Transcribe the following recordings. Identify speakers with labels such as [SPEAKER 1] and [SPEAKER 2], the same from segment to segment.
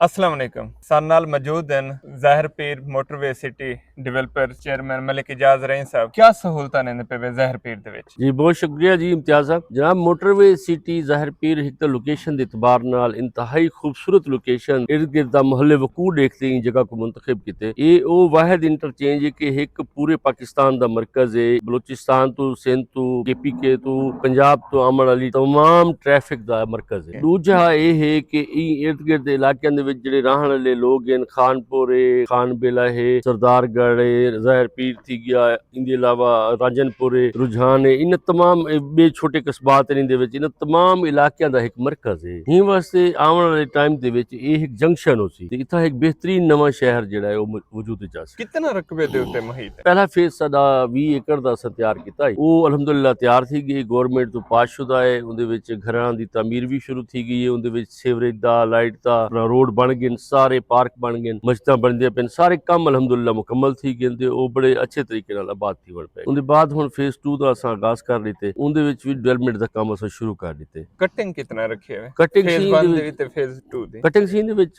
[SPEAKER 1] अस्सलाम वालेकुम सारे नाल मौजूद हैं Zahir Pir motorway city developer chairman Malik Ijaz Rahim Sahab. क्या सहूलतां ने पे ज़ाहिर पीर दे विच?
[SPEAKER 2] जी बहुत शुक्रिया जी इम्तियाज़ साहब। जनाब मोटरवे सिटी ज़ाहिर पीर एक तो लोकेशन के एतबार नाल इंतहाई खूबसूरत लोकेशन इर्द गिर्द दा मोहल्ले वकूर देखते ही जगह को मुंतखब किते। ये वो वाहिद इंटरचेंज है कि एक पूरे पाकिस्तान दा मरकज है। बलोचिस्तान तो सिंध तो KPK तो पंजाब तो आमन वाली तमाम ट्रैफिक दा मरकज है। दूजा ये है कि इर्द गिर्द इलाके दे विच जिहड़े रहण वाले लोग हैं, खानपुर है, खान बेला है, सरदारगढ़ है, ज़ाहिर पीर थी गया, इनके अलावा राजनपुर है, रुझान है, इन तमाम बे छोटे कस्बात इन इन तमाम इलाकों का एक मरकज है। ही वास्ते आने वाले टाइम दे विच ये एक जंक्शन हो सी इतना एक बेहतरीन नवा शहर जिहड़ा है वो वजूद च आ सी।
[SPEAKER 1] कितना रकबे दे उत्ते मुहित है?
[SPEAKER 2] पहला फेज साडा 20 एकड़ दा असां तैयार कीता है। वो अलहमदुलिल्लाह तैयार थी गई, गवर्नमेंट तो पासशुदा है। उहदे विच घरां दी तामीर भी शुरू थी गई है। उहदे विच सीवरेज दा, लाइट दा, रोड बन गए, सारे पार्क बन गए, मस्जिदां बनदियां पे, सारे काम अलहमदुलिल्लाह मुकम्मल थी गए ते वो बड़े अच्छे तरीके नाल आबाद थी बन पे। उहदे बाद हुण फेज 2 दा असां आगाज कर लिते। उहदे विच भी डेवलपमेंट दा काम असां शुरू कर दिते।
[SPEAKER 1] कटिंग कितना रखी है?
[SPEAKER 2] कटिंग
[SPEAKER 1] फेज
[SPEAKER 2] सीन
[SPEAKER 1] 1
[SPEAKER 2] दे
[SPEAKER 1] दे ते फेज 2 दी
[SPEAKER 2] कटिंग सीन दे विच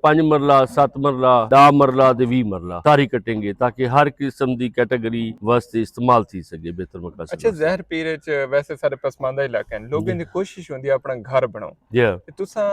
[SPEAKER 2] 5 मरला, 7 मरला, 10 मरला ते 20 मरला सारी कटिंग है ताकि हर किस्म दी कैटेगरी वास्ते इस्तेमाल थी सके बेहतर मकासद।
[SPEAKER 1] अच्छा, ज़ाहिर पीर च वैसे सारे पसमानदा इलाके हैं, लोगों की कोशिश होंदी है अपना घर बनाओ ते तुसां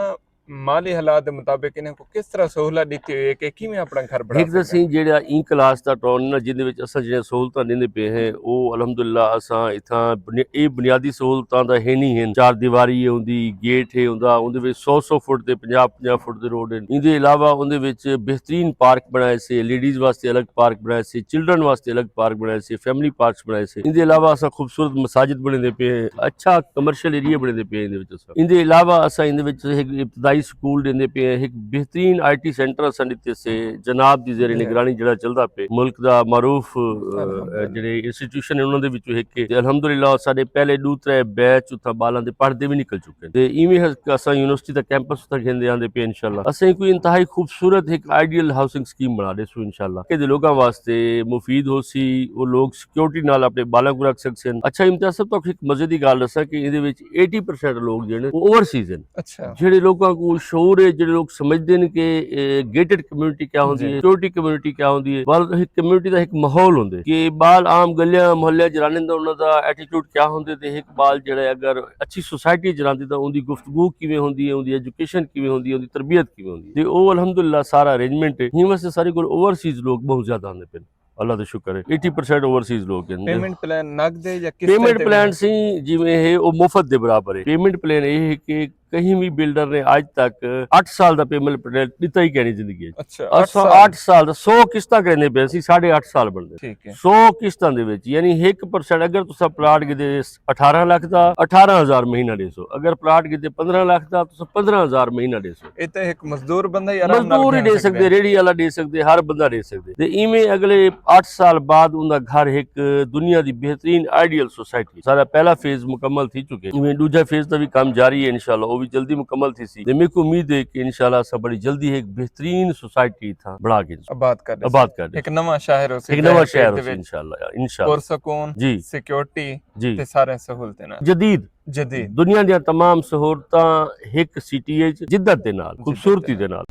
[SPEAKER 1] माली हालात के मुताबिक इन्हें को किस तरह सहूलत दी हुई है कि किवें अपना घर बना
[SPEAKER 2] एक
[SPEAKER 1] सकते हैं?
[SPEAKER 2] जेड़ा ई क्लास दा टाउन ना जिंदे विच असां जेड़ा सहूलतां देंदे पे हैं वो अलहमदुलिल्लाह असां इथां बुनियादी सहूलतां दा है नहीं हैं। चार दीवारी होंदी, गेट है हुंदा, उहदे विच 100 फुट ते 50 फुट दे रोड हैं। इहदे अलावा उहदे विच बेहतरीन पार्क बनाए से, लेडीज वास्ते अलग पार्क बनाए से, चिल्ड्रन वास्ते अलग पार्क बनाए से, फैमिली पार्क्स बनाए से। इहदे अलावा असां खूबसूरत मसाजिद बने पे हैं, अच्छा कमर्शियल एरिया बने पे हैं इहदे विच असां। इहदे अलावा असां इहदे विच एक इब्तदाई स्कूल देंदे पे हैं, एक बेहतरीन IT सेंटर असां दित्ते से जनाब दी ज़ेरे निगरानी जिहड़ा चलदा पे मुल्क दा मारूफ जिहड़े इंस्टीट्यूशन है उन्हां दे विचों इक है। अलहमदुलिल्लाह साडे पहले 2-3 बैच उत्थां बालां दे पढ़दे भी निकल चुके ते इवें असां यूनिवर्सिटी दा कैंपस उत्थां घेंदे आंदे पे इंशाअल्लाह। असें कोई इंतहाई खूबसूरत एक आइडियल हाउसिंग स्कीम बना देसू इंशाअल्लाह कि लोकां वास्ते मुफीद होसी, वो लोग सिक्योरिटी नाल अपने बालां को रख सकन। अच्छा इम्तियाज़ साहब तो एक मजे दी गल दस्सां कि इहदे विच 80% लोग जेहड़े ओवरसीज हैं।
[SPEAKER 1] अच्छा,
[SPEAKER 2] जेहड़े लोकां को शऊर है, जेहड़े लोग समझदे ने कि गेटेड कम्युनिटी क्या होंदी है, सिक्योरिटी कम्युनिटी क्या होंदी है, बाल एक कम्युनिटी दा एक माहौल होंदे कि बाल आम गलियां मोहल्ले च रहने दा उन्हां दा एटीट्यूड क्या होंदे ते एक बाल जेहड़ा अगर अच्छी सोसाइटी च रहंदे तां उहदी गुफ्तगू किवें होंदी है, उहदी एजुकेशन किवें होंदी है, उहदी तरबियत किवें होंदी है ते ओह अलहमदुलिल्लाह सारा अरेंजमेंट है। हिं वास्ते सारे कोल ओवरसीज लोग बहुत ज्यादा आंदे पे। अल्लाह दा शुक्र है 80% ओवरसीज लोग हैं।
[SPEAKER 1] पेमेंट प्लान नकद है या किस
[SPEAKER 2] पेमेंट प्लान सी जिवें है वो मुफ्त दे बराबर है। पेमेंट प्लान ये है कि कहीं भी बिल्डर ने आज तक 8 साल का पेमेंट प्लान दिता ही कहनी जिंदगी।
[SPEAKER 1] अच्छा,
[SPEAKER 2] 8 साल दा 100 किस्तां करने पे सी 8.5 साल बनदे।
[SPEAKER 1] ठीक है।
[SPEAKER 2] 100 किस्तां दे विच यानी 1% अगर तुसा प्लाट गिदे 18 लाख दा 18,000 महीना देसो, अगर प्लाट गिदे 15 लाख दा तुसा 15,000 महीना देसो।
[SPEAKER 1] ये तो एक मजदूर बंदा ही आराम नाल
[SPEAKER 2] मजदूर ही
[SPEAKER 1] घेर
[SPEAKER 2] दे
[SPEAKER 1] सकदा
[SPEAKER 2] सकदे,
[SPEAKER 1] है।
[SPEAKER 2] रेहड़ी वाला दे सकदे, हर बंदा दे सकदे ते इवें अगले 8 साल बाद उनका घर एक दुनिया दी बेहतरीन आइडियल सोसाइटी। सारा पहला फेज मुकम्मल थी चुके, इवें दूजा फेज दा भी काम जारी है इंशाल्लाह, वो भी जल्दी मुकम्मल थी सी। मेरे को उम्मीद है कि इंशाल्लाह सब बड़ी जल्दी एक बेहतरीन सोसाइटी था बना के
[SPEAKER 1] आबाद कर दे
[SPEAKER 2] एक
[SPEAKER 1] नवा शहर हो सी
[SPEAKER 2] नवा
[SPEAKER 1] ज़ाहिर
[SPEAKER 2] शहर
[SPEAKER 1] पीर
[SPEAKER 2] हो
[SPEAKER 1] दे
[SPEAKER 2] सी
[SPEAKER 1] विच
[SPEAKER 2] इंशाल्लाह
[SPEAKER 1] पुरसकून
[SPEAKER 2] जी
[SPEAKER 1] सिक्योरिटी
[SPEAKER 2] जी
[SPEAKER 1] ते सारे सहूलतें नाल
[SPEAKER 2] जदीद
[SPEAKER 1] जदीद
[SPEAKER 2] दुनिया दी तमाम सहूलतां एक सिटी जिद्दत दे नाल, खूबसूरती दे नाल।